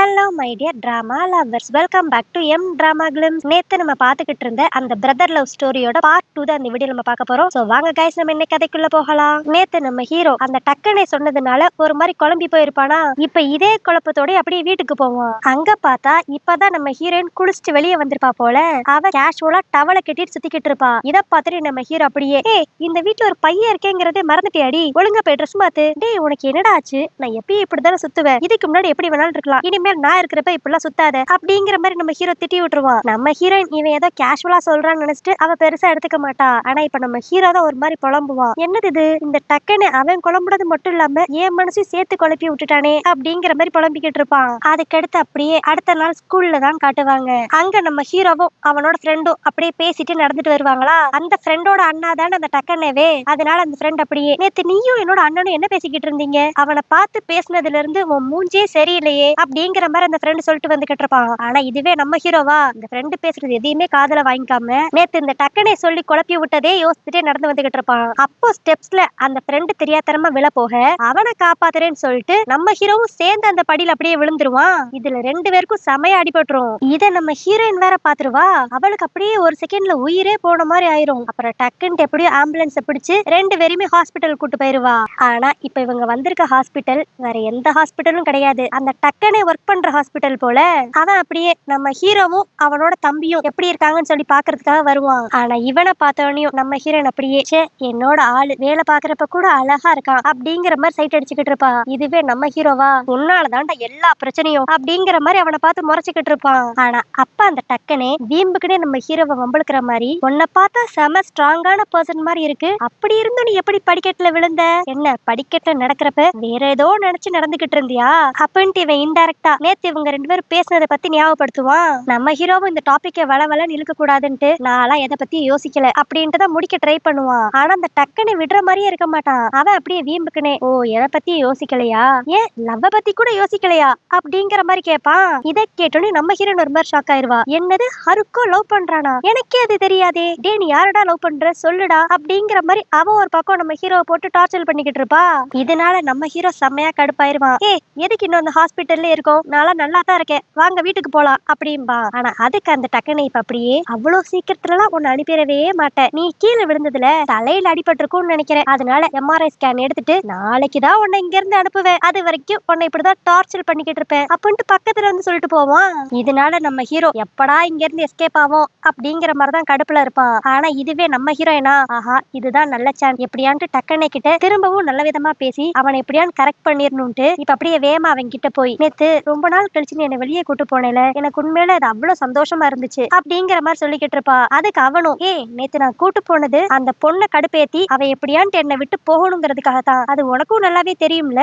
Hello my dear drama lovers, welcome back to M drama glimpse. நேத்து நம்ம பாத்துக்கிட்டு இருந்த அந்த பிரதர் லவ் ஸ்டோரியோட பார்ட் 2 தான் இந்த வீடியோ நம்ம பார்க்க போறோம். சோ வாங்க கைஸ், நம்ம இன்னைக்கு கதைக்குள்ள போகலாம். நேத்து நம்ம ஹீரோ அந்த டக்குனே சொன்னதுனால ஒரு மாதிரி குழம்பி போயிருப்பானா. இப்ப இதே குழப்பத்தோட அப்படியே வீட்டுக்கு போவான். அங்க பார்த்தா இப்பதான் நம்ம ஹீரோயின் குளிச்சுட்டு வெளியே வந்திருப்பா போல. அவ கேஷுவலா டவலை கட்டிட்டு சுத்திக்கிட்டு இருப்பா. இத பார்த்துட்டு நம்ம ஹீரோ அப்படியே, இந்த வீட்டுல ஒரு பையன் இருக்கேங்கிறதே மறந்துட்டியாடி, ஒழுங்கா போய் ட்ரெஸ் மாத்து. டேய் உனக்கு என்னடா ஆச்சு? நான் எப்பயும் இப்படிதானே சுத்துவேன், இதுக்கு முன்னாடி எப்படி வேணாலும் இருக்கலாம், இனிமேல் நான் இருக்கிறப்ப இப்படிலாம் சுத்தாத அப்படிங்கிற மாதிரி நம்ம ஹீரோ திட்டி விட்டுருவான். நம்ம ஹீரோயின் இவன் ஏதோ கேஷுவலா சொல்றான்னு நினைச்சிட்டு அவ பெருசா எடுத்துக்க மாட்டா. ஆனா இப்ப நம்ம ஹீரோ தான் ஒரு மாதிரி புலம்புவான். என்னது இது, இந்த டக்குன்னு அவன் குழம்புறது மட்டும் இல்லாம என் மனசு சேர்த்து குழப்பி விட்டுட்டானே அப்படிங்கிற மாதிரி புலம்பிக்கிட்டு இருப்பான். அதுக்கடுத்து அப்படியே அடுத்த நாள் ஸ்கூல்ல தான் காட்டுவாங்க. அங்க நம்ம ஹீரோவும் அவனோட ஃப்ரெண்டும் அப்படியே பேசிட்டு நடந்துட்டு வருவாங்களா. அந்த ஃப்ரெண்டோட அண்ணா தானே அந்த டக்கனவே. அதனால அந்த ஃப்ரெண்ட் அப்படியே, நேத்து நீயும் என்னோட அண்ணனும் என்ன பேசிக்கிட்டு இருந்தீங்க, அவனை பார்த்து பேசினதுல இருந்து உன் மூஞ்சே சரியில்லையே அப்படிங்கிற மாதிரி அந்த ஃப்ரெண்ட் சொல்லிட்டு வந்துகிட்டு இருப்பான். ஆனா இதுவே நம்ம ஹீரோவா இந்த ஃப்ரெண்ட் பேசுறது எதையுமே காதுல வாங்கிக்காம நேத்து இந்த டக்கனை சொல்லி குழப்பி விட்டதே யோசிச்சுட்டே நடந்து வந்துகிட்டு இருப்பான். அப்போ ஸ்டெப்ஸ்ல அந்த ஃப்ரெண்ட் தெரியாதனமா விழ போக அவனை காப்பாத்துறேன்னு சொல்லிட்டு நம்ம ஹீரோவும் சேர்ந்து அந்த படியில அப்படியே விழுந்துருவான். இதுல ரெண்டு பேருக்கும் செமையா அடிபட்டுரும். இத நம்ம ஹீரோயின் வேற பாத்துருவா. அவளுக்கு அப்படியே ஒரு செகண்ட்ல உயிரே போன மாதிரி ஆயிரும். அப்புறம் டக்குன்னு எப்படியோ ஆம்புலன்ஸ் பிடிச்சு ரெண்டு பேருமே ஹாஸ்பிட்டல் கூட்டு போயிருவா. ஆனா இப்ப இவங்க வந்திருக்க ஹாஸ்பிட்டல் வேற எந்த ஹாஸ்பிட்டலும் கிடையாது, அந்த டக்கனே ஒர்க் பண்ற ஹாஸ்பிட்டல் போல. அவன் அப்படியே நம்ம ஹீரோவும் அவனோட தம்பியும் எப்படி இருக்காங்கன்னு சொல்லி பாக்குறதுக்காக வருவான். ஆனா இவனை பார்த்தவனையும் நம்ம ஹீரோன் அப்படியே, என்னோட ஆளு வேலை பாக்குறப்ப கூட அழகா இருக்கான் அப்படிங்கிற மாதிரி சைட் அடிச்சுக்கிட்டு இருப்பா. இதுவே நம்ம ஹீரோவா, உன்னாலதான்டா எல்லா பிரச்சனையும் அப்படிங்கிற மாதிரி அவனை பார்த்து முறைச்சுக்கிட்டு இருப்பான். ஆனா அப்ப அந்த டக்கனே வீம்புக்குனே நம்ம ஹீரோவை வம்பளுக்கிற மாதிரி, உன்னை பார்த்தா செம ஸ்ட்ராங்கான பர்சன் மாதிரி இருக்கு, அப்படி இருந்தும் நீ எப்படி படிக்கட்டுல விழுந்த, என்ன படிக்கட்டுல நடக்கிறப்ப வேற ஏதோ நினைச்சு நடந்துகிட்டு இருந்தியா அப்படின்ட்டு இவன் இன்டைரக்டா நேத்து இவங்க ரெண்டு பேரும் பேசுனதை பத்தி ஞாபகப்படுத்துவான். நம்ம ஹீரோவும் இந்த டாபிக்கை வளவலன்னு இழுக்க கூடாதுன்ட்டு நான்லாம் எதை பத்தி யோசிக்கல அப்படின்ட்டு தான் முடிக்க ட்ரை பண்ணுவான். ஆனா அந்த டக்குன்னு விடுற மாதிரியே இருக்க மாட்டான். அவன் அப்படியே வீம்புக்குனே, ஓ எதை பத்தி யோசிக்கலையா, ஏன் லவ்வ பத்தி கூட யோசிக்கலையா அப்படிங்கிற மாதிரி கேட்பான். இதை கேட்டோன்னு நம்ம ஹீரோன் ஒரு மாதிரி ஷாக் ஆயிருவா. என்னது, ஹருக்கோ லவ் பண்றானா, எனக்கே அது தெரியாதே, டே நீ யாரடா லவ் பண்ற சொல்லுடா அப்படிங்கிற மாதிரி அவன் ஒரு பக்கம் நம்ம ஹீரோவை போட்டு டார்ச்சர் பண்ணிக்கிட்டு இருப்பா. இதனால நம்ம ஹீரோ செம்மையா கடுப்பாயிருவான். எதுக்கு இன்னும் அந்த ஹாஸ்பிட்டல்ல இருக்கோம், நான்லாம் நல்லா தான் இருக்கேன், வாங்க வீட்டுக்கு போலாம் அப்படின்பா. ஆனா அதுக்கு அந்த டக்குனை இப்ப அப்படியே, அவ்வளவு சீக்கிரத்துலலாம் உன்னை அனுப்பிடவே மாட்டேன், நீ கீழே விழுந்ததுல தலையில அடிபட்டிருக்கும்னு நினைக்கிறேன், அதனால எம்ஆர்ஐ ஸ்கேன் எடுத்துட்டு நாளைக்கு தான் உன்னை இங்க இருந்து அனுப்புவேன், அது வரைக்கும் உன்னை இப்படிதான் டார்ச்சர் பண்ணிக்கிட்டு இருப்பேன் அப்படின்ட்டு பக்கத்துல வந்து சொல்லிட்டு போவான். இதனால நம்ம ஹீரோ எப்படா இங்க இருந்து எஸ்கேப் ஆவோம் அப்படிங்கிற மாதிரிதான் கடுப்புல இருப்பான். ஆனா இதுவே நம்ம ஹீரோயினா, ஆஹா இதுதான் நல்ல சான்ஸ், எப்படியான்ட்டு டக்கனை கிட்ட திரும்பவும் நல்ல விதமா பேசி அவனை எப்படியான்னு கரெக்ட் பண்ணிடணும்ட்டு இப்ப அப்படியே வேமா அவன் கிட்ட போய், நேத்து ரொம்ப நாள் கழிச்சு நீ என்ன வெளியே கூட்டு போனேல, எனக்கு உண்மையில அது அவ்வளவு சந்தோஷமா இருந்துச்சு அப்படிங்கிற மாதிரி சொல்லிக்கிட்டு இருப்பா. அதுக்கு அவனும், நேத்து நான் கூட்டு போனது அந்த பொண்ணை கடுப்பேத்தி அவ எப்படியான்ட்டு என்னை விட்டு போகணுங்கிறதுக்காக தான், அது உனக்கும் நல்லாவே தெரியும்ல.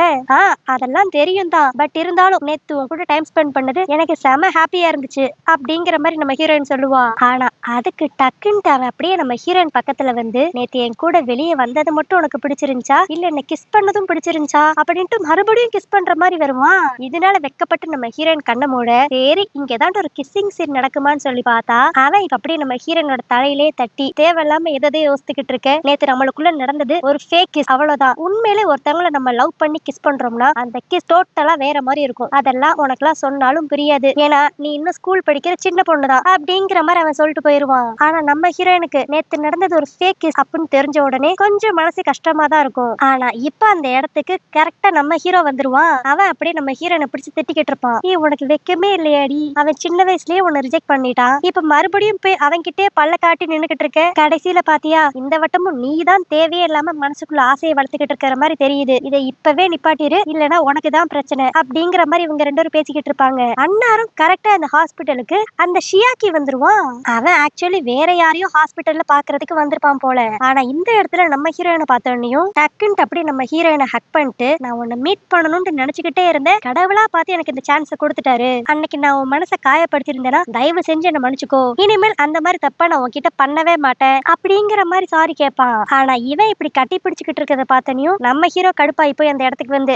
அதெல்லாம் தெரியும் தான், பட் இருந்தாலும் நேத்து உன் கூட டைம் ஸ்பெண்ட் பண்ணது எனக்கு செம ஹாப்பியா இருந்துச்சு அப்படிங்கிற மாதிரி நம்ம ஹீரோயின் சொல்லுவா. ஆனா அதுக்கு டக்குன்ட்டு அவன் அப்படியே நம்ம ஹீரோயின் பக்கத்துல வந்து, நேத்து என் கூட வெளியே வந்தது மட்டும் உனக்கு பிடிச்சிருந்துச்சா, இல்ல என்ன கிஸ் பண்ணதும் பிடிச்சிருந்துச்சா அப்படின்ட்டு மறுபடியும் கிஸ் பண்ற மாதிரி வருவான். இதனால வெக்கப்பட்டு நம்ம ஹீரோயின் கண்ண மூட, சரி இங்க ஏதாவது ஒரு கிஸ்ஸிங் சீன் நடக்குமான்னு சொல்லி பார்த்தா அவன் இப்ப அப்படியே நம்ம ஹீரோனோட தலையிலே தட்டி, தேவையில்லாம எதை யோசிச்சுக்கிட்டு இருக்க, நேத்து நம்மளுக்குள்ள நடந்தது ஒரு ஃபேக் கிஸ், அவ்வளவுதான், உண்மையிலே ஒருத்தவங்களை நம்ம லவ் பண்ணி கிஸ் பண்றோம்னா அந்த கிஸ் டோட்டலா வேற மாதிரி இருக்கும், அதெல்லாம் உனக்குலாம் சொன்னாலும் புரியாது, ஏன்னா நீ இன்னும் ஸ்கூல் படிக்கிற சின்ன பொண்ணுதான் அப்படிங்கிற மாதிரி அவன் சொல்லிட்டு போயிருவான். ஆனா நம்ம ஹீரோயினுக்கு நேத்து நடந்தது ஒரு ஃபேக் கிஸ் அப்படின்னு தெரிஞ்ச உடனே கொஞ்சம் மனசு கஷ்டமா தான் இருக்கும். ஆனா இப்ப அந்த இடத்துக்கு கரெக்டா நம்ம ஹீரோ வந்துருவான். அவன் அப்படியே நம்ம ஹீரோனை பிடிச்சு திட்டிக்கிட்டு இருப்பான். உனக்கு வெக்கமே இல்லையாடி, அவன் சின்ன வயசுலயே உன்னை ரிஜெக்ட் பண்ணிட்டான், இப்ப மறுபடியும் போய் அவன் கிட்டே பல்ல காட்டி நின்னுகிட்டு இருக்க, கடைசியில பாத்தியா இந்த வட்டமும் நீ தான் தேவையே இல்லாம மனசுக்குள்ள ஆசையை வளர்த்துக்கிட்டு இருக்கிற மாதிரி தெரியுது, இதை இப்பவே நிப்பாட்டிரு இல்லனா உனக்கு தான் பிரச்சனை அப்படிங்கிற மாதிரி இவங்க ரெண்டு பேரும் பேசிக்கிட்டு இருப்பாங்க. அண்ணாரும் கரெக்டா அந்த ஹாஸ்பிட்டலுக்கு அந்த ஷியாக்கி வந்துருவான். அவன் ஆக்சுவலி வேற யாரையும் ஹாஸ்பிட்டல்ல பாக்குறதுக்கு வந்திருப்பான் போல. ஆனா இந்த இடத்துல நம்ம ஹீரோயினை பார்த்தோன்னையும் டக்குன்ட்டு அப்படி நம்ம ஹீரோயினை ஹக் பண்ணிட்டு, நான் உன்னை மீட் பண்ணணும்னு நினைச்சுக்கிட்டே இருந்தேன், கடவுளா பார்த்து எனக்கு இந்த சான்ஸ் கொடுத்துட்டாரு, அன்னைக்கு நான் உன் மனசை காயப்படுத்திருந்தேன்னா தயவு செஞ்சு என்ன மன்னிச்சுக்கோ, இனிமேல் அந்த மாதிரி தப்பா நான் உன்கிட்ட பண்ணவே மாட்டேன் அப்படிங்கிற மாதிரி சாரி கேட்பான். ஆனா இவன் இப்படி கட்டி பிடிச்சுக்கிட்டு இருக்கிறத பார்த்தனையும் நம்ம ஹீரோ கடுப்பாய் போய் அந்த இடத்துக்கு வந்து,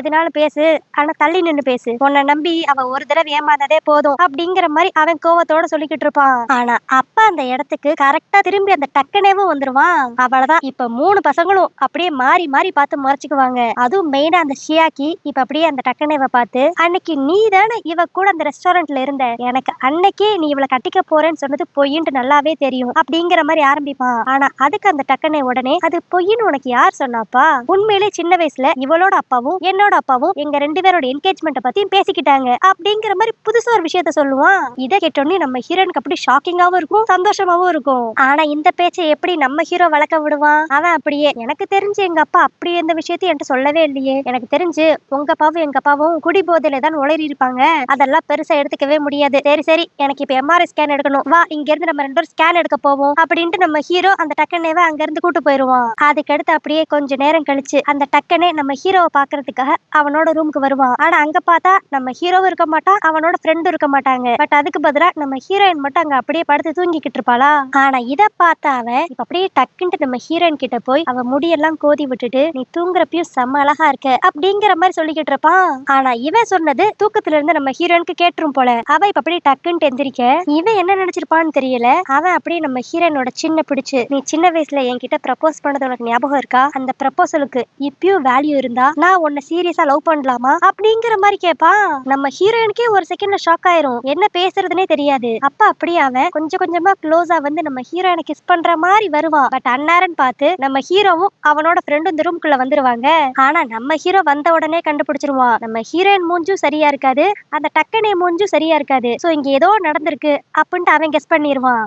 எதுனாலும் பேசு, ஆனா தள்ளி நின்னு பேசு, உன்னை நம்பி அவ ஒரு தடவை ஏமாந்ததே போதும் அப்படிங்கிற மாதிரி அவன் கோவத்தோட சொல்லிக்கிட்டு இருப்பான். ஆனா அப்ப அந்த இடத்துக்கு கரெக்டா திரும்பி அந்த டக்குனேவும் வந்துருவான். அவ்வளவுதான், இப்ப மூணு பசங்களும் அப்படியே மாறி மாறி பார்த்து முறைச்சுக்குவாங்க. அதுவும் மெயினா அந்த ஷியாக்கி இப்ப அப்படியே அந்த டக்கனேவை பார்த்து, அன்னைக்கு அன்னைக்கு நீ தானே இவ கூட அந்த ரெஸ்டாரண்ட்ல இருந்த, எனக்கு அன்னைக்கே நீ இவளை கட்டிக்க போறேன்னு சொன்னது பொய்ன்னு நல்லாவே தெரியும் அப்படிங்கிற மாதிரி ஆரம்பிப்பான். ஆனா அதுக்கு அந்த டக்குனே உடனே அது பொய்ன்னு உனக்கு யார் சொன்னாப்பா, உண்மையிலே சின்ன வயசுல இவளோட அப்பாவும் என்னோட அப்பாவும் எங்க 2 பேரோட என்கேஜ்மெண்ட் பத்தியும் பேசிக்கிட்டாங்க அப்படிங்கிற மாதிரி புதுசா ஒரு விஷயத்த சொல்லுவான். இதை கேட்டோன்னே நம்ம ஹீரோனுக்கு அப்படி ஷாக்கிங்காவும் இருக்கும், சந்தோஷமாவும் இருக்கும். ஆனா இந்த பேச்சை எப்படி நம்ம ஹீரோ வளர்க்க விடுவான்? அவன் அப்படியே, எனக்கு தெரிஞ்சு எங்க அப்பா அப்படி எந்த விஷயத்தையும் என்கிட்ட சொல்லவே இல்லையே, எனக்கு தெரிஞ்சு உங்க அப்பாவும் எங்க அப்பாவும் குடி போதையில தான் உளறி இருப்பாங்க, அதெல்லாம் பெருசா எடுத்துக்கவே முடியாது. சரி சரி, எனக்கு இப்ப எம்ஆர்ஐ ஸ்கேன் எடுக்கணும், வா இங்க இருந்து நம்ம 2 பேரும் ஸ்கேன் எடுக்க போவோம் அப்படின்ட்டு நம்ம ஹீரோ அந்த டக்கனேவை அங்க இருந்து கூட்டு போயிருவான். அதுக்கடுத்து அப்படியே கொஞ்ச நேரம் கழிச்சு அந்த டக்கனே நம்ம ஹீரோவை பாக்குறதுக்காக அவனோட ரூமுக்கு வருவான். ஆனா அங்க பார்த்தா நம்ம ஹீரோவும் இருக்க மாட்டான், அவனோட ஃப்ரெண்டும் இருக்க மாட்டாங்க. பட் அதுக்கு பதிலா நம்ம ஹீரோயின் மட்டும் அங்க அப்படியே படுத்து தூங்கிக்கிட்டு இருப்பாளா. ஆனா இத பார்த்தா அவன் இப்ப அப்படியே டக்குன்ட்டு நம்ம ஹீரோயின் கிட்ட போய் அவ முடியெல்லாம் கோதி விட்டுட்டு, நீ தூங்குறப்பயும் செம்ம அழகா இருக்க அப்படிங்கிற மாதிரி சொல்லிக்கிட்டு இருப்பான். ஆனா இவன் சொன்னது தூக்கத்துல இருந்து நம்ம ஹீரோயினுக்கு கேட்டுரும் போல. அவ இப்ப அப்படியே டக்குன்ட்டு எந்திரிக்க இவன் என்ன நினைச்சிருப்பான்னு தெரியல. அவன் அப்படியே நம்ம ஹீரோயினோட சின்ன பிடிச்சு, நீ சின்ன வயசுல என்கிட்ட ப்ரப்போஸ் பண்ணது உனக்கு ஞாபகம் இருக்கா, அந்த ப்ரப்போசலுக்கு இப்பயும் வேல்யூ இருந்தா நான் உன்னை சீரியஸா லவ் பண்ணலாமா அப்படிங்கிற மாதிரி கேட்பான். நம்ம ஹீரோயினுக்கே ஒரு செகண்ட்ல ஷாக் ஆயிரும், என்ன பேசுறதுனே தெரியாது. அப்ப அப்படியே அவன் கொஞ்சம் கொஞ்சமா க்ளோஸா வந்து நம்ம ஹீரோயினை கிஸ் பண்ற மாதிரி வருவான். பட் அந்நேரம் பார்த்து நம்ம ஹீரோவும் அவனோட ஃப்ரெண்டும் இந்த ரூம்குள்ள வந்துருவாங்க. ஆனா நம்ம ஹீரோ வந்த உடனே கண்டுபிடிச்சிருவான், நம்ம ஹீரோயின் மூஞ்சும் சரியா இருக்காது, அந்த டக்கனே மூஞ்சும் சரியா இருக்காது, சோ இங்க ஏதோ நடந்திருக்கு அப்படின்ட்டு அவன் கெஸ் பண்ணிடுவான்.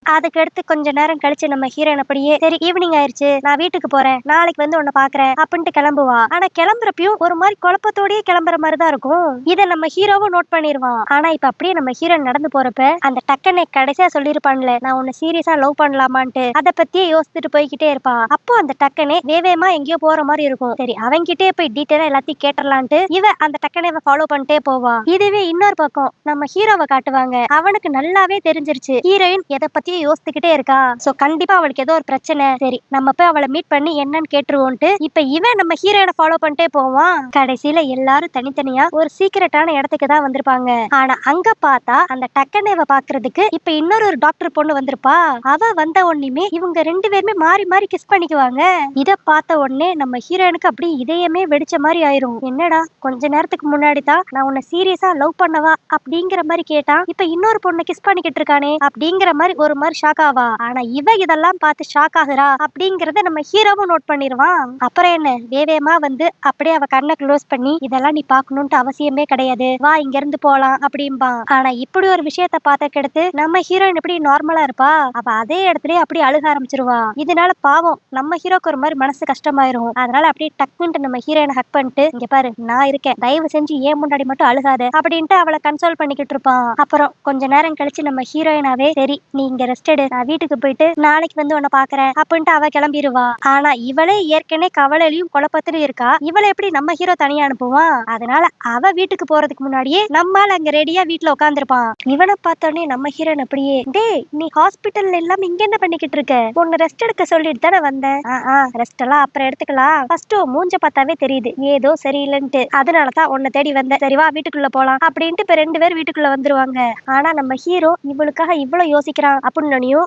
அதுக்கு அடுத்து கொஞ்ச நேரம் கழிச்சு நம்ம ஹீரோயின் அப்படியே, சரி ஈவினிங் ஆயிருச்சு, நான் வீட்டுக்கு போறேன், நாளைக்கு வந்து உன்னை பாக்குறேன் அப்படின்ட்டு கிளம்புவா. ஆனா கிளம்புறப்பயும் ஒரு மாதிரி குழப்பத்தோடயே கிளம்புற மாதிரி தான் இருக்கும். இதை நம்ம ஹீரோவும் நோட் பண்ணிடுவான். ஆனா இப்ப அப்படியே நம்ம ஹீரோயின் நடந்து போறப்ப அந்த டக்கனை கடைசியா சொல்லிருப்பான்ல, நான் உன்னை சீரியஸா லவ் பண்ணலாமான்ட்டு, அதை பத்தியே யோசிச்சுட்டு போய்கிட்டே இருப்பா. அப்போ அந்த டக்கனே வேவேமா எங்கேயோ போற மாதிரி இருக்கும். சரி அவன்கிட்டே போய் டீட்டெயிலா எல்லாத்தையும் கேட்டுடலான்ட்டு இவ அந்த டக்கனை ஃபாலோ பண்ணிட்டே போவா. இதுவே இன்னொரு பக்கம் நம்ம ஹீரோவை காட்டுவாங்க. அவனுக்கு நல்லாவே தெரிஞ்சிருச்சு ஹீரோயின் எதை பத்தி யோசிச்சுக்கிட்டே இருக்கா, சோ கண்டிப்பா அவளுக்கு ஏதோ ஒரு பிரச்சனை, சரி நம்ம போய் அவளை மீட் பண்ணி என்னன்னு கேட்டுருவோம்ட்டு இப்ப இவன் நம்ம ஹீரோயினை ஃபாலோ பண்ணிட்டே போவான். கடைசியில எல்லாரும் தனித்தனியா ஒரு சீக்கிரட்டான இடத்துக்கு தான் வந்திருப்பாங்க. ஆனா அங்க பார்த்தா அந்த டக்கனேவை பாக்குறதுக்கு இப்ப இன்னொரு டாக்டர் பொண்ணு வந்திருப்பா. அவ வந்த உடனே இவங்க 2 பேருமே மாறி மாறி கிஸ் பண்ணிக்குவாங்க. இத பார்த்த உடனே நம்ம ஹீரோயினுக்கு அப்படி இதயமே வெடிச்ச மாதிரி ஆயிரும். என்னடா கொஞ்ச நேரத்துக்கு முன்னாடி தான் நான் உன்னை சீரியஸா லவ் பண்ணவா அப்படிங்கிற மாதிரி கேட்டான், இப்ப இன்னொரு பொண்ணு கிஸ் பண்ணிக்கிட்டு இருக்கானே அப்படிங்கிற மாதிரி ஒரு மாதிரி ஷாக் ஆவா. ஆனா இவ இதெல்லாம் பார்த்து ஷாக் ஆகுறா அப்படிங்கறத நம்ம ஹீரோவும் நோட் பண்ணிடுவான். அப்புறம் என்ன, வேவேமா வந்து அப்படியே அவ கண்ணை க்ளோஸ் பண்ணி, இதெல்லாம் நீ பாக்கணும்னு அவசியமே கிடையாது, வா இங்க இருந்து போலாம் அப்படிம்பான். ஆனா இப்படி ஒரு விஷயத்த பார்த்தக்கடுத்து நம்ம ஹீரோயின் எப்படி நார்மலா இருப்பா, அவ அதே இடத்துலயே அப்படியே அழுக ஆரம்பிச்சிருவா. இதனால பாவம் நம்ம ஹீரோக்கு ஒரு மாதிரி மனசு கஷ்டமாயிரும். அதனால அப்படியே டக்குன்ட்டு நம்ம ஹீரோயினை ஹக் பண்ணிட்டு, இங்க பாரு நான் இருக்கேன், தயவு செஞ்சு ஏன் முன்னாடி மட்டும் அழுகாத அப்படின்ட்டு அவளை கன்சோல் பண்ணிக்கிட்டு இருப்பான். அப்புறம் கொஞ்ச நேரம் கழிச்சு நம்ம ஹீரோயினாவே, சரி நீ இங்க ரெஸ்ட் எடு, நான் வீட்டுக்கு போயிட்டு நாளைக்கு வந்து உன்னை பாக்குறேன் அப்படின்ட்டு அவ கிளம்பிடுவா. ஆனா இவளே ஏற்கனவே கவலையிலும் குழப்பத்திலும் இருக்கா, இவளை எப்படி நம்ம ஹீரோ தனியா அனுப்புவான். அதனால அவ வீட்டுக்கு போறதுக்கு முன்னாடியே நம்மால அங்க ரெடியா வீட்டுல உட்காந்துருப்பான். இவனை பார்த்தோன்னே நம்ம ஹீரோன் அப்படியே, டேய் நீ ஹாஸ்பிட்டல்ல எல்லாம் இங்க என்ன பண்ணிக்கிட்டு இருக்க, உன்னை ரெஸ்ட் எடுக்க சொல்லிட்டு தானே வந்தேன். ரெஸ்ட் எல்லாம் அப்புறம் எடுத்துக்கலாம், ஃபர்ஸ்ட் மூஞ்ச பார்த்தாவே தெரியுது ஏதோ சரியில்லைன்ட்டு, அதனாலதான் உன்னை தேடி வந்தேன், சரி வா வீட்டுக்குள்ள போலாம் அப்படின்ட்டு இப்ப 2 பேர் வீட்டுக்குள்ள வந்துருவாங்க. ஆனா நம்ம ஹீரோ இவளுக்காக இவ்வளவு யோசிக்கிறான் அப்படின்னு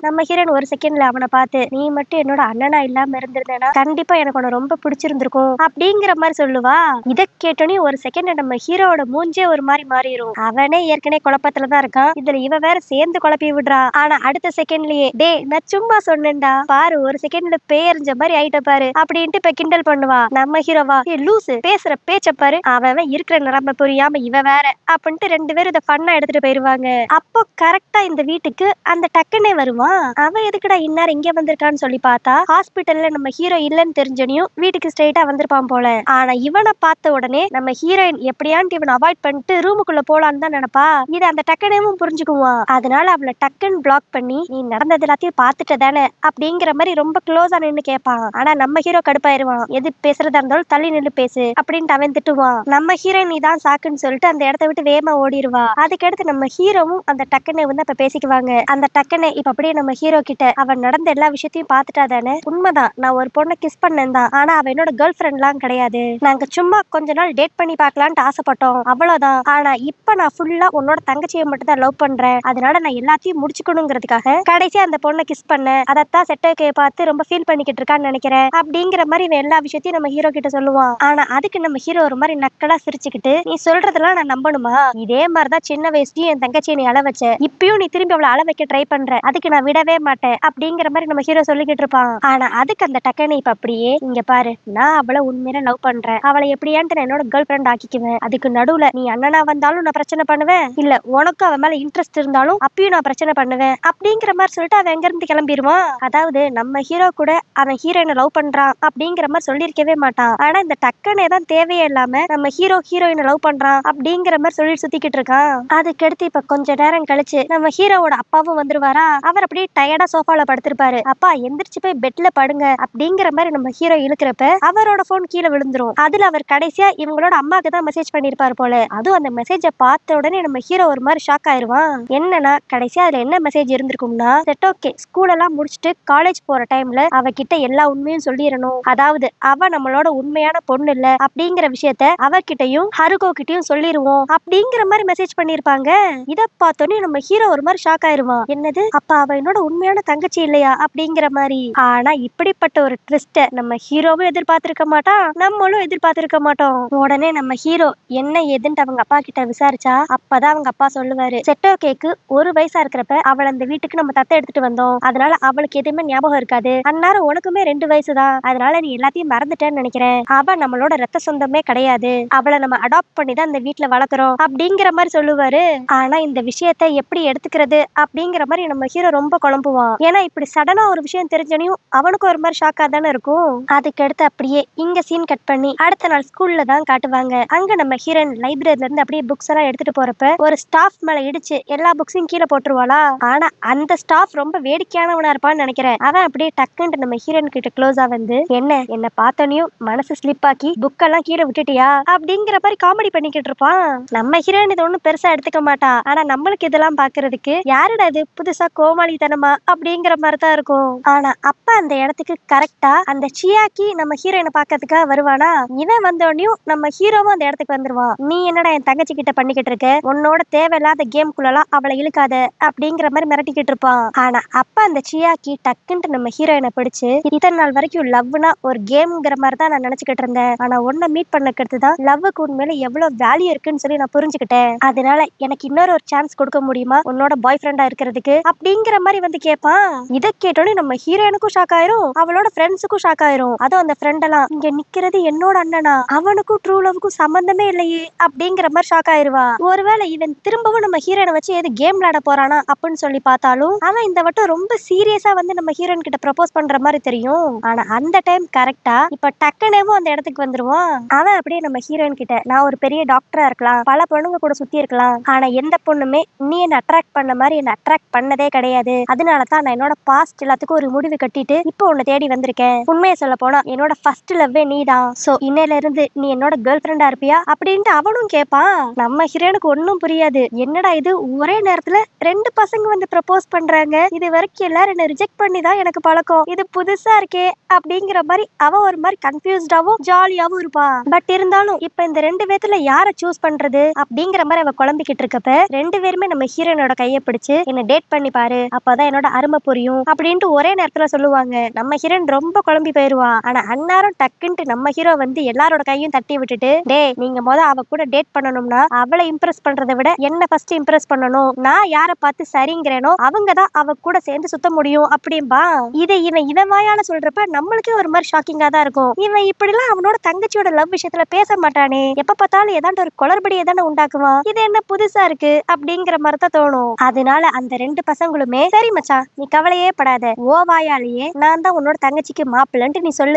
நம்ம ஹீரோயின் ஒரு செகண்ட்ல அவனை பார்த்து, நீ மட்டும் என்னோட அண்ணனா இல்லாம இருந்திருந்தேனா கண்டிப்பா எனக்கு உன்னை ரொம்ப பிடிச்சிருந்திருக்கும் அப்படிங்கிற மாதிரி சொல்லுவா. இதை கேட்டோன்னே ஒரு செகண்ட் நம்ம ஹீரோட மூஞ்சே ஒரு மாதிரி மாறிடும். அவனே ஏற்கனவே குழப்பத்துலதான் இருக்கான், இதுல இவ வேற சேர்ந்து குழப்பி விடுறா. ஆனா அடுத்த செகண்ட்லயே, டே நான் சும்மா சொன்னேன்டா, பாரு ஒரு செகண்ட்ல பேயறிஞ்ச மாதிரி ஆயிட்ட பாரு அப்படின்ட்டு இப்ப கிண்டல் பண்ணுவா. நம்ம ஹீரோவா, ஏ லூசு பேசுற பேச்ச பாரு, அவன் இருக்கிற நிலைமை புரியாம இவ வேற அப்படின்ட்டு 2 பேரும் இதை ஃபன்னா எடுத்துட்டு போயிருவாங்க. அப்போ கரெக்டா இந்த வீட்டுக்கு அந்த டக்குனே வருவான். அவன் எதுக்குடா இன்னார் இங்க வந்திருக்கான்னு சொல்லி பார்த்தா ஹாஸ்பிட்டல்ல நம்ம ஹீரோ இல்லன்னு தெரிஞ்சனையும் வீட்டுக்கு ஸ்ட்ரெயிட்டா வந்திருப்பான் போல. ஆனா இவனை பார்த்த உடனே நம்ம ஹீரோயின் எப்படியான்ட்டு இவனை அவாய்ட் பண்ணிட்டு ரூமுக்குள்ள போலான்னு தான் நினைப்பா. இது அந்த டக்குனேவும் புரிஞ்சுக்குவான். அதனால அவளை டக்குன்னு பிளாக் பண்ணி, நீ நடந்தது எல்லாத்தையும் பார்த்துட்ட தானே அப்படிங்கிற மாதிரி ரொம்ப க்ளோஸா நின்னு கேட்பான். ஆனா நம்ம ஹீரோ கடுப்பாயிருவான், எது பேசுறதா இருந்தாலும் தள்ளி நின்று பேசு அப்படின்ட்டு அவன் திட்டுவான். நம்ம ஹீரோயின் நீ தான் சாக்குன்னு சொல்லிட்டு அந்த இடத்த விட்டு வேகமா ஓடிடுவா. அதுக்கடுத்து நம்ம ஹீரோவும் அந்த டக்குனே வந்து அப்ப பேசிக்குவாங்க. அந்த டக்குனே உடனே இப்ப அப்படியே நம்ம ஹீரோ கிட்ட அவன் நடந்த எல்லா விஷயத்தையும் பாத்துட்டா தானே. உண்மைதான், நான் ஒரு பொண்ணை கிஸ் பண்ணேன் தான், ஆனா அவ என்னோட கேர்ள் ஃப்ரெண்ட்லாம் கிடையாது. நாங்க சும்மா கொஞ்ச நாள் டேட் பண்ணி பார்க்கலான்ட்டு ஆசைப்பட்டோம், அவ்வளவுதான். ஆனா இப்ப நான் ஃபுல்லா உன்னோட தங்கச்சியை மட்டும் தான் லவ் பண்றேன், அதனால நான் எல்லாத்தையும் முடிச்சுக்கணுங்கிறதுக்காக கடைசியா அந்த பொண்ணை கிஸ் பண்ணேன். அதத்தான் செட்டோக்கையை பார்த்து ரொம்ப ஃபீல் பண்ணிக்கிட்டு இருக்கான்னு நினைக்கிறேன் அப்படிங்கிற மாதிரி இவன் எல்லா விஷயத்தையும் நம்ம ஹீரோ கிட்ட சொல்லுவான். ஆனா அதுக்கு நம்ம ஹீரோ ஒரு மாதிரி நக்கலா சிரிச்சுக்கிட்டு, நீ சொல்றதெல்லாம் நான் நம்பணுமா? இதே மாதிரிதான் சின்ன வயசுலயும் என் தங்கச்சியை நீ அள வச்ச, இப்பயும் நீ திரும்பி அவளை அள வைக்க ட்ரை பண்ற, அதுக்கு நான் விடவே மாட்டேன் அப்படிங்கிற மாதிரி நம்ம ஹீரோ சொல்லிக்கிட்டு இருப்பான். ஆனா அதுக்கு அந்த டக்கனை இப்ப அப்படியே, இங்க பாரு, நான் அவளை உண்மையில லவ் பண்றேன், அவளை எப்படியான்ட்டு நான் என்னோட கேர்ள் ஃப்ரெண்ட் ஆக்கிக்குவேன், அதுக்கு நடுவுல நீ அண்ணனா வந்தாலும் நான் பிரச்சனை பண்ணுவேன், இல்ல உனக்கு அவன் மேல இன்ட்ரெஸ்ட் இருந்தாலும் அப்பயும் நான் பிரச்சனை பண்ணுவேன் அப்படிங்கிற மாதிரி சொல்லிட்டு அவன் எங்க இருந்து கிளம்பிடுவான். அதாவது நம்ம ஹீரோ கூட அவன் ஹீரோயினை லவ் பண்றான் அப்படிங்கிற மாதிரி சொல்லியிருக்கவே மாட்டான். ஆனா இந்த டக்கனே தான் தேவையே இல்லாம நம்ம ஹீரோயினை லவ் பண்றான் அப்படிங்கிற மாதிரி சொல்லி சுத்திக்கிட்டு இருக்கான். அதுக்கடுத்து இப்ப கொஞ்ச நேரம் கழிச்சு நம்ம ஹீரோவோட அப்பாவும் வந்துருவாரா. அவர் அப்படியே டயர்டா சோஃபால படுத்திருப்பாரு. அப்பா எந்திரிச்சு போய் பெட்ல படுங்க அப்படிங்கிற மாதிரி நம்ம ஹீரோ இழுக்கிறப்ப அவரோட போன் கீழே விழுந்துரும். அதுல அவர் கடைசியா இவங்களோட அம்மாக்கு தான் மெசேஜ் பண்ணிருப்பாரு போல. அதுவும் அந்த மெசேஜ பார்த்த உடனே நம்ம ஹீரோ ஒரு மாதிரி ஷாக் ஆயிருவான். என்னன்னா கடைசியா அதுல என்ன மெசேஜ் இருந்திருக்கும்னா, ஓகே ஸ்கூல் எல்லாம் முடிச்சுட்டு காலேஜ் போற டைம்ல அவகிட்ட எல்லா உண்மையும் சொல்லிடணும், அதாவது அவ நம்மளோட உண்மையான பொண்ணு இல்ல அப்படிங்கிற விஷயத்த அவகிட்டையும் ஹருகோ கிட்டையும் சொல்லிருவோம் அப்படிங்கிற மாதிரி மெசேஜ் பண்ணிருப்பாங்க. இத பார்த்தோன்னே நம்ம ஹீரோ ஒரு மாதிரி ஷாக் ஆயிருவான். என்னது, அப்ப அவ என்னோட உண்மையான தங்கச்சி இல்லையா அப்படிங்கிற மாதிரி. ஆனா இப்படிப்பட்ட ஒரு ட்விஸ்ட நம்ம ஹீரோவும் எதிர்பார்த்திருக்க மாட்டான், நம்மளும் எதிர்பார்த்திருக்க மாட்டோம். உடனே நம்ம ஹீரோ என்ன ஏதுன்ட்டு அவங்க அப்பா கிட்ட விசாரிச்சா அப்பதான் அவங்க அப்பா சொல்லுவாரு, செட்டோகேக்கு 1 வயசா இருக்கிறப்ப அவளை அந்த வீட்டுக்கு நம்ம தத்தை எடுத்துட்டு வந்தோம், அதனால அவளுக்கு எதுவுமே ஞாபகம் இருக்காது, அந்நேரம் உனக்குமே 2 வயசுதான், அதனால நீ எல்லாத்தையும் மறந்துட்டேன்னு நினைக்கிறேன், அவ நம்மளோட ரத்த சொந்தமே கிடையாது, அவளை நம்ம அடாப்ட் பண்ணி தான் இந்த வீட்டுல வளர்க்குறோம் அப்படிங்கிற மாதிரி சொல்லுவாரு. ஆனா இந்த விஷயத்த எப்படி எடுத்துக்கிறது அப்படிங்கிற மாதிரி நம்ம ஹீரோ ரொம்ப குழம்புவான். ஏன்னா இப்படி சடனா ஒரு விஷயம் தெரிஞ்சனையும் அவனுக்கு ஒரு மாதிரி ஷாக்கா தானே இருக்கும். அதுக்கு அடுத்து அப்படியே இங்க சீன் கட் பண்ணி அடுத்த நாள் ஸ்கூல்ல தான் காட்டுவாங்க. அங்க நம்ம ஹீரோயின் லைப்ரரியில இருந்து அப்படியே புக்ஸ் எல்லாம் எடுத்துட்டு போறப்ப ஒரு ஸ்டாஃப் மேல இடிச்சு எல்லா புக்ஸையும் கீழே போட்டுருவாளா. ஆனா அந்த ஸ்டாஃப் ரொம்ப வேடிக்கையானவனா இருப்பான்னு நினைக்கிறேன். அவன் அப்படியே டக்குன்னு நம்ம ஹீரோயின் கிட்ட க்ளோஸா வந்து, என்ன பார்த்தோனையும் மனசு ஸ்லிப் ஆக்கி புக் எல்லாம் கீழே விட்டுட்டியா அப்படிங்கிற மாதிரி காமெடி பண்ணிக்கிட்டு இருப்பான். நம்ம ஹீரோயின் இது ஒண்ணும் பெருசா எடுத்துக்க மாட்டா. ஆனா நம்மளுக்கு இதெல்லாம் பாக்குறதுக்கு யாருடா இது புதுசா கோமாளித்தனமா அப்படிங்கிற மாதிரி தான் இருக்கும். ஆனா அப்ப அந்த இடத்துக்கு கரெக்டா அந்த சியாக்கி நம்ம ஹீரோயினை பாக்கிறதுக்காக வருவானா. இவன் வந்தோடனையும் நம்ம ஹீரோவும் அந்த இடத்துக்கு வந்துருவான். நீ என்னடா என் தங்கச்சி கிட்ட பண்ணிக்கிட்டு இருக்க, உன்னோட தேவையில்லாத கேம்குள்ளலாம் அவளை இழுக்காத அப்படிங்கிற மாதிரி மிரட்டிக்கிட்டு இருப்பான். ஆனா அப்ப அந்த சியாக்கி டக்குன்ட்டு நம்ம ஹீரோயினை பிடிச்சு, இத்தனை நாள் வரைக்கும் லவ்னா ஒரு கேம்ங்கிற மாதிரி தான் நான் நினைச்சுக்கிட்டு இருந்தேன், ஆனா உன்னை மீட் பண்ணக்கிறது தான் லவ்வுக்கு உண்மையில எவ்வளவு வேல்யூ இருக்குன்னு சொல்லி நான் புரிஞ்சுக்கிட்டேன், அதனால எனக்கு இன்னொரு ஒரு சான்ஸ் கொடுக்க முடியுமா உன்னோட பாய் ஃப்ரெண்டா இருக்கிறதுக்கு அப்படிங்கிற மாதிரி வந்து கேட்பான். இதை கேட்டோன்னே நம்ம ஹீரோயினுக்கும் ஷாக் ஆயிரும், அவளோட ஃப்ரெண்ட்ஸுக்கும் ஷாக் ஆயிரும். அதுவும் அந்த ஃப்ரெண்ட் எல்லாம், இங்க நிக்கிறது என்னோட அண்ணனா, அவனுக்கும் ட்ரூ லவ்வுக்கும் சம்பந்தமே இல்லையே அப்படிங்கிற மாதிரி ஷாக் ஆயிருவா. ஒருவேளை இவன் திரும்பவும் நம்ம ஹீரோயினை வச்சு எது கேம் விளையாட போறானா அப்படின்னு சொல்லி பார்த்தாலும் அவன் இந்த வட்டம் ரொம்ப சீரியஸா வந்து நம்ம ஹீரோயின் கிட்ட ப்ரப்போஸ் பண்ற மாதிரி தெரியும். ஆனா அந்த டைம் கரெக்டா இப்ப டக்குனேவும் அந்த இடத்துக்கு வந்துருவான். அவன் அப்படியே நம்ம ஹீரோயின் கிட்ட, நான் ஒரு பெரிய டாக்டரா இருக்கலாம், பல பொண்ணுங்க கூட சுத்தி இருக்கலாம், ஆனா எந்த பொண்ணுமே நீ என்ன அட்ராக்ட் பண்ண மாதிரி என்ன அட்ராக்ட் பண்ணதே கிடையாது, அதனாலதான் நான் என்னோட பாஸ்ட் எல்லாத்துக்கும் ஒரு முடிவு கட்டிட்டு இப்போ உன்னை தேடி வந்திருக்கேன், உண்மையை சொல்ல போனா என்னோட ஃபர்ஸ்ட் லவ்வே நீதான், சோ இன்னையில இருந்து நீ என்னோட கேர்ள் ஃப்ரெண்டா இருப்பியா அப்படின்ட்டு அவனும் கேட்பான். நம்ம ஹீரோனுக்கு ஒன்னும் புரியாது, என்னடா இது ஒரே நேரத்துல 2 பசங்க வந்து ப்ரப்போஸ் பண்றாங்க, இது வரைக்கும் எல்லாரும் என்ன ரிஜெக்ட் பண்ணி தான் எனக்கு பழக்கம், இது புதுசா இருக்கே அப்படிங்கிற மாதிரி அவ ஒரு மாதிரி கன்ஃபியூஸ்டாவும் ஜாலியாவும் இருப்பா. பட் இருந்தாலும் இப்ப இந்த 2 பேத்துல யாரை சூஸ் பண்றது அப்படிங்கிற மாதிரி அவ குழம்பிக்கிட்டு இருக்கப்ப 2 பேருமே நம்ம ஹீரோனோட கையை பிடிச்சு என்ன டேட் பண்ணி பாரு, அப்பதான் என்னோட அருமை புரியும் அப்படின்ட்டு ஒரே நேரத்துல சொல்லுவாங்க. நம்ம ஹீரோன் ரொம்ப குழம்பி போயிருவா. ஆனா அந்நேரம் டக்குன்ட்டு நம்ம ஹீரோ வந்து எல்லாரோட கையும் தட்டி விட்டுட்டு, டே நீங்க அவ கூட டேட் பண்ணணும்னா அவளை இம்ப்ரெஸ் பண்றதை விட என்ன ஃபர்ஸ்ட் இம்ப்ரெஸ் பண்ணணும், நான் யாரை பார்த்து சரிங்கிறேனோ அவங்கதான் அவ கூட சேர்ந்து சுத்த முடியும் அப்படின்பா. இதை இவன் வாயால சொல்றப்ப நம்மளுக்கே ஒரு மாதிரி ஷாக்கிங்கா தான் இருக்கும். இவன் இப்படிலாம் அவனோட தங்கச்சியோட லவ் விஷயத்துல பேச மாட்டானே, எப்ப பார்த்தாலும் ஏதாண்டு ஒரு குளறுபடியை தானே உண்டாக்குவான், இது என்ன புதுசா இருக்கு அப்படிங்கிற மாதிரி தான் தோணும். அதனால அந்த 2 பசங்களுமே, சரி மச்சான் நீ கவலையே படாத, ஓ வாயாலேயே நான் தான் உன்னோட தங்கச்சிக்கு மாப்பிள்ளன்ட்டு நீ சொல்ல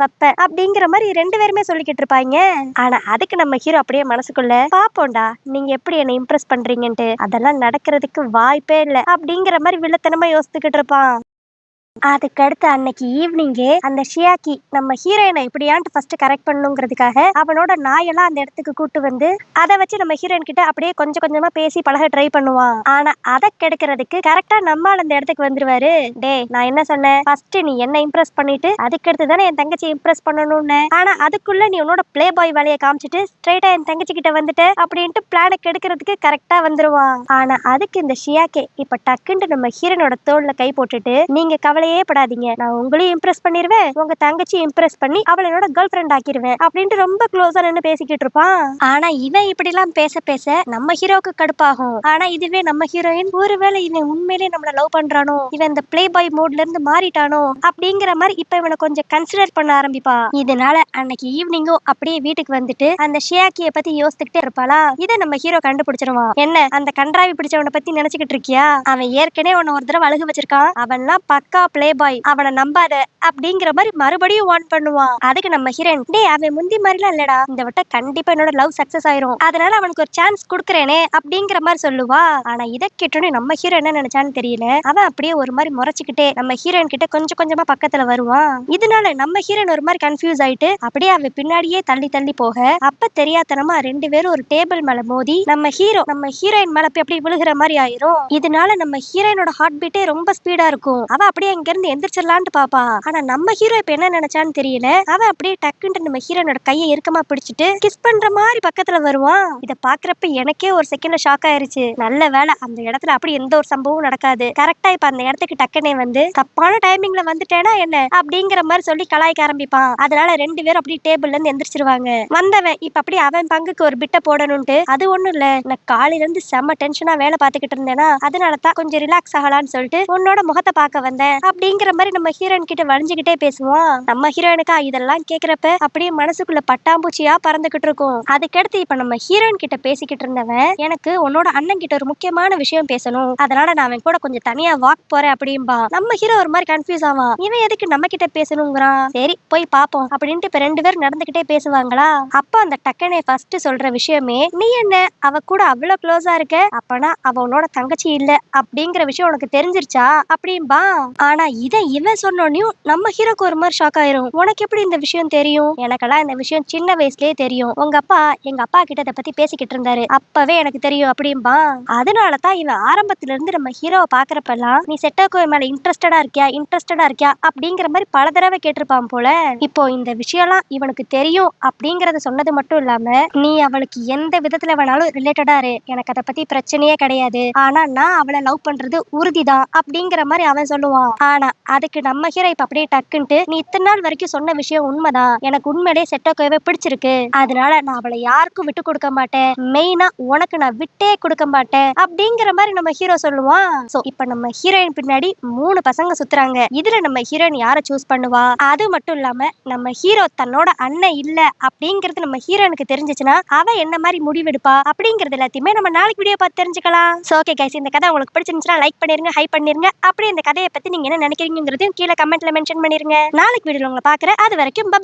வைப்ப அப்படிங்கிற மாதிரி 2 பேருமே சொல்லிக்கிட்டு இருப்பாங்க. ஆனா அதுக்கு நம்ம ஹீரோ அப்படியே மனசுக்குள்ள, பாப்போண்டா நீங்க எப்படி என்ன இம்ப்ரெஸ் பண்றீங்கன்ட்டு, அதெல்லாம் நடக்கிறதுக்கு வாய்ப்பே இல்லை அப்படிங்கிற மாதிரி வில்லத்தனமா யோசித்துக்கிட்டு இருப்பான். அதுக்கடுத்து அன்னைக்கு ஈவினிங்கே அந்த ஷியாக்கி நம்ம ஹீரோயினை எப்படியான்ட்டு ஃபர்ஸ்ட் கரெக்ட் பண்ணுங்கிறதுக்காக அவனோட நாயெல்லாம் அந்த இடத்துக்கு கூட்டு வந்து அதை வச்சு நம்ம ஹீரோயின் கிட்ட அப்படியே கொஞ்சம் கொஞ்சமா பேசி பழக ட்ரை பண்ணுவான். ஆனா அதை கெடுக்கிறதுக்கு கரெக்டா நம்மால் அந்த இடத்துக்கு வந்துருவாரு. டே நான் என்ன சொன்னேன், ஃபர்ஸ்ட் நீ என்ன இம்ப்ரெஸ் பண்ணிட்டு அதுக்கடுத்து தானே என் தங்கச்சி இம்ப்ரெஸ் பண்ணணும்னு. ஆனா அதுக்குள்ள நீ உன்னோட பிளே பாய் வேலையை காமிச்சிட்டு ஸ்ட்ரைட்டா என் தங்கச்சி கிட்ட வந்துட்ட அப்படின்ட்டு பிளானை கெடுக்கிறதுக்கு கரெக்டா வந்துருவான். ஆனா அதுக்கு இந்த ஷியாக்கே இப்ப டக்குன்னு நம்ம ஹீரோனோட தோல்ல கை போட்டுட்டு, நீங்க கவலையே படாதீங்க, நான் உங்களையும் இம்ப்ரெஸ் பண்ணிருவேன், உங்க தங்கச்சி இம்ப்ரெஸ் பண்ணி அவளை என்னோட கேர்ள் ஃப்ரெண்ட் ஆக்கிடுவேன் அப்படின்ட்டு ரொம்ப க்ளோஸா நின்று பேசிக்கிட்டு இருப்பான். ஆனா இவன் இப்படி எல்லாம் பேச பேச நம்ம ஹீரோக்கு கடுப்பாகும். ஆனா இதுவே நம்ம ஹீரோயின் ஒருவேளை இவன் உண்மையிலே நம்மள லவ் பண்றானோ, இவன் இந்த பிளே பாய் மோட்ல இருந்து மாறிட்டானோ அப்படிங்கிற மாதிரி இப்ப இவனை கொஞ்சம் கன்சிடர் பண்ண ஆரம்பிப்பா. இதனால அன்னைக்கு ஈவினிங்கோ அப்படியே வீட்டுக்கு வந்துட்டு அந்த ஷியாக்கிய பத்தி யோசிச்சுக்கிட்டே இருப்பாளா. இதை நம்ம ஹீரோ கண்டுபிடிச்சிருவான். என்ன அந்த கன்றாவி பிடிச்சவனை பத்தி நினைச்சுக்கிட்டு இருக்கியா, அவன் ஏற்கனவே உன்னை ஒரு தடவை அழுக வச்சிருக்கான், அவன்லாம் பக்கா பிளே பாய், அவனை நம்பாத அப்படிங்கிற மாதிரி மறுபடியும் வார்ன் பண்ணுவான். அதுக்கு நம்ம ஹீரோயின், டே அவன் முந்தி மாதிரிலாம் இல்லடா, இந்த வட்டம் கண்டிப்பா என்னோட லவ் சக்சஸ் ஆயிரும், அதனால அவனுக்கு ஒரு சான்ஸ் குடுக்கறேனே அப்படிங்கிற மாதிரி சொல்லுவா. ஆனா இதை கேட்டோன்னே நம்ம ஹீரோ என்ன நினைச்சான்னு தெரியல, அவன் அப்படியே ஒரு மாதிரி முறைச்சுக்கிட்டே நம்ம ஹீரோயின் கிட்ட கொஞ்சம் கொஞ்சமா பக்கத்துல வருவான். இதனால நம்ம ஹீரோயின் ஒரு மாதிரி கன்ஃபியூஸ் ஆயிட்டு அப்படியே அவன் பின்னாடியே தள்ளி தள்ளி போக, அப்ப தெரியாதனமா ரெண்டு பேரும் ஒரு டேபிள் மேல மோதி நம்ம ஹீரோயின் மேல போய் அப்படியே விழுகிற மாதிரி ஆயிரும். இதனால நம்ம ஹீரோயினோட ஹார்ட் பீட்டே ரொம்ப ஸ்பீடா இருக்கும். அவ அப்படியே இங்க இருந்து எந்திரிச்சிடலான்னு பாப்பா. ஆனா நம்ம ஹீரோ இப்ப என்ன நினைச்சான்னு தெரியல, அவன் அப்படியே டக்குன்னு நம்ம ஹீரோனோட கையை இறுக்கமா பிடிச்சிட்டு கிஸ் பண்ற மாதிரி பக்கத்துல வருவான். இத பாக்குறப்ப எனக்கே ஒரு செகண்ட்ல ஷாக் ஆயிருச்சு. நல்ல வேலை அந்த இடத்துல அப்படி எந்த ஒரு சம்பவம் நடக்காது. கரெக்டா இப்ப அந்த இடத்துக்கு டக்குனே வந்து தப்பான டைமிங்ல வந்துட்டேனா என்ன அப்படிங்கிற மாதிரி சொல்லி கலாய்க்க ஆரம்பிப்பான். அதனால ரெண்டு பேரும் அப்படியே டேபிள்ல இருந்து எந்திரிச்சிருவாங்க. வந்தவன் இப்ப அப்படியே அவன் பங்குக்கு ஒரு பிட்ட போடணும்ட்டு, அது ஒண்ணும் இல்ல, நான் காலையில இருந்து செம்ம டென்ஷனா வேலை பார்த்துக்கிட்டு இருந்தேனா, அதனாலதான் கொஞ்சம் ரிலாக்ஸ் ஆகலான்னு சொல்லிட்டு உன்னோட முகத்தை பார்க்க வந்தேன் அப்படிங்கிற மாதிரி நம்ம ஹீரோயின் கிட்ட வளைஞ்சுக்கிட்டே பேசுவான். நம்ம ஹீரோயினுக்கா இதெல்லாம் கேக்குறப்ப அப்படியே மனசுக்குள்ள பட்டாம்பூச்சியா பறந்துகிட்டு இருக்கும். அதுக்கடுத்து இப்ப நம்ம ஹீரோயின் கிட்ட பேசிக்கிட்டு இருந்தவன், எனக்கு உன்னோட அண்ணன் கிட்ட ஒரு முக்கியமான விஷயம் பேசணும், அதனால நான் அவன் கூட கொஞ்சம் தனியா வாக் போறேன் அப்படின்பா. நம்ம ஹீரோ ஒரு மாதிரி கன்ஃபியூஸ் ஆவான், இவன் எதுக்கு நம்ம கிட்ட பேசணுங்கிறான், சரி போய் பாப்போம் அப்படின்ட்டு இப்ப ரெண்டு பேரும் நடந்துகிட்டே பேசுவாங்களா. அப்ப அந்த டக்கனே ஃபர்ஸ்ட் சொல்ற விஷயமே, நீ என்ன அவ கூட அவ்வளவு க்ளோஸா இருக்க, அப்பனா அவ உன்னோட தங்கச்சி இல்ல அப்படிங்கிற விஷயம் உனக்கு தெரிஞ்சிருச்சா அப்படின்பா. ஆனா இதை இவன் சொன்னோன்னையும் நம்ம ஹீரோக்கு ஒரு மாதிரி ஷாக் ஆயிரும். உனக்கு எப்படி இந்த விஷயம் தெரியும், எனக்கெல்லாம் இந்த விஷயம் சின்ன வயசுலயே தெரியும், உங்க அப்பா எங்க அப்பா கிட்ட இதை பத்தி பேசிக்கிட்டு இருந்தாரு, அப்பவே எனக்கு தெரியும் அப்படின்பா. அதனாலதான் இவன் ஆரம்பத்துல இருந்து நம்ம ஹீரோவை பாக்குறப்பெல்லாம், நீ செட்டோகோ மேல இன்ட்ரெஸ்டடா இருக்கியா அப்படிங்கிற மாதிரி பல தடவை கேட்டிருப்பான் போல. இப்போ இந்த விஷயம்லாம் இவனுக்கு தெரியும் அப்படிங்கறத சொன்னது மட்டும் இல்லாம, நீ அவளுக்கு எந்த விதத்துல வேணாலும் ரிலேட்டடா இரு, எனக்கு அதை பத்தி பிரச்சனையே கிடையாது, ஆனா நான் அவளை லவ் பண்றது உறுதிதான் அப்படிங்கிற மாதிரி அவன் சொல்லுவான். ஆனா அதுக்கு நம்ம ஹீரோ இப்ப அப்படியே டக்குன்ட்டு, நீ இத்தனை நாள் வரைக்கும் சொன்ன விஷயம் உண்மைதான், எனக்கு உண்மையிலே செட்டோகோவே பிடிச்சிருக்கு, அதனால நான் அவளை யாருக்கும் விட்டு கொடுக்க மாட்டேன், மெயினா உனக்கு நான் விட்டே கொடுக்க மாட்டேன் அப்படிங்கிற மாதிரி நம்ம ஹீரோ சொல்லுவான். சோ இப்ப நம்ம ஹீரோயின் பின்னாடி 3 பசங்க சுத்துறாங்க. இதுல நம்ம ஹீரோயின் யாரை சூஸ் பண்ணுவா, அது மட்டும் இல்லாம நம்ம ஹீரோ தன்னோட அண்ணன் இல்ல அப்படிங்கிறது நம்ம ஹீரோனுக்கு தெரிஞ்சிச்சுன்னா அவ என்ன மாதிரி முடிவெடுப்பா அப்படிங்கறது எல்லாத்தையுமே நம்ம நாளைக்கு வீடியோ பார்த்து தெரிஞ்சுக்கலாம். சோ ஓகே கைஸ், இந்த கதை உங்களுக்கு பிடிச்சிருந்துச்சுன்னா லைக் பண்ணிருங்க, ஹைப் பண்ணிருங்க, அப்படி இந்த கதையை பத்தி நீங்க என்ன நினைக்கிறீங்கிறதையும் கீழே கமெண்ட்ல மென்ஷன் பண்ணிருங்க. நாளைக்கு வீடியோல உங்களை பாக்குறேன். அது வரைக்கும் பை.